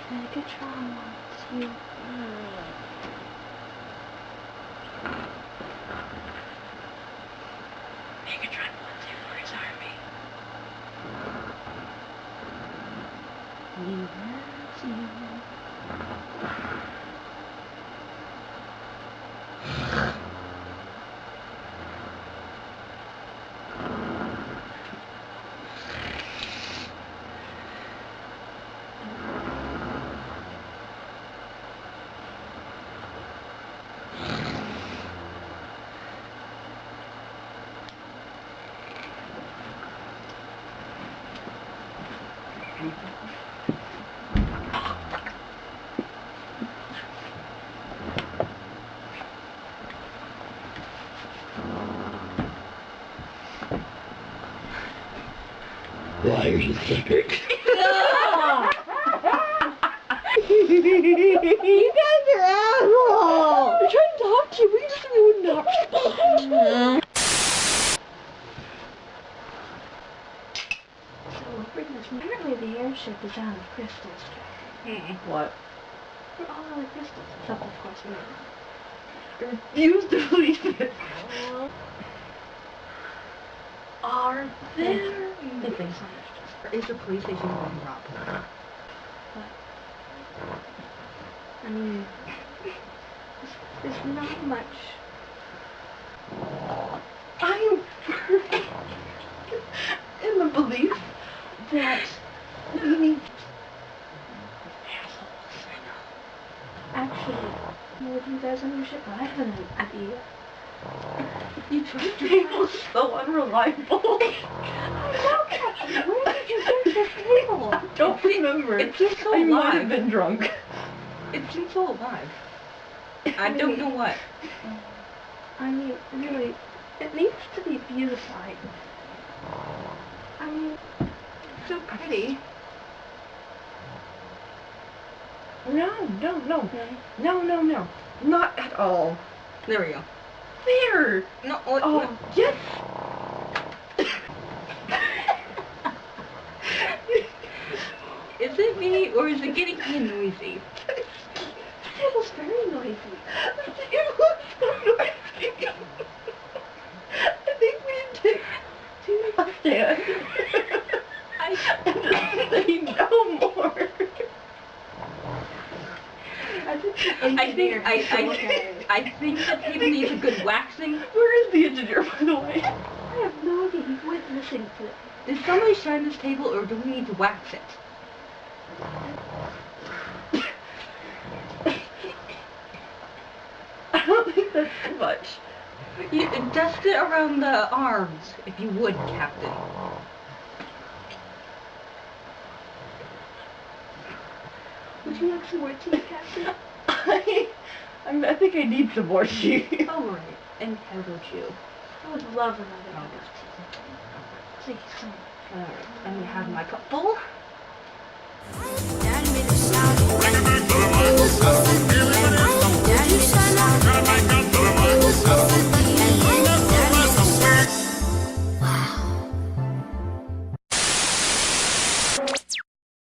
Make a trauma. You. Megatron wants you for his army. He loves you. Why are you sleeping? You guys are assholes! I'm trying to talk to you, we just would not respond. So, apparently the airship is out of crystals. What? All the crystals, except of course me. I refuse to believe it. Are there? The thing is the police station going robbed? What? I mean, there's not much. I am in the belief that we need assholes. Actually, with you guys on your ship, I have an idea. You tried to table so unreliable. I know, Captain. Where did you get this table? Don't remember. It seems so I might alive. have been drunk. It seems so alive. I don't know what. I mean, really, it needs to be beautified. I mean, It's so pretty. No. No. Not at all. There we go. There. No, what? Oh, yes. Is it me or is it getting kind of noisy? the table's very noisy. It looks so noisy. I think we need to do a stand. And just say no more. I think the I engineer has to look at it. think the table needs a good waxing. Where is the engineer, by the way? I have no idea. He went missing today. Did somebody shine this table or do we need to wax it? I don't think that's too much. You dust it around the arms, if you would, Captain. Would you like some more tea, Captain? I think I need some more tea. Alright, and how about you? I would love another cup of tea. Thank you so much. Alright, let me have my cup full.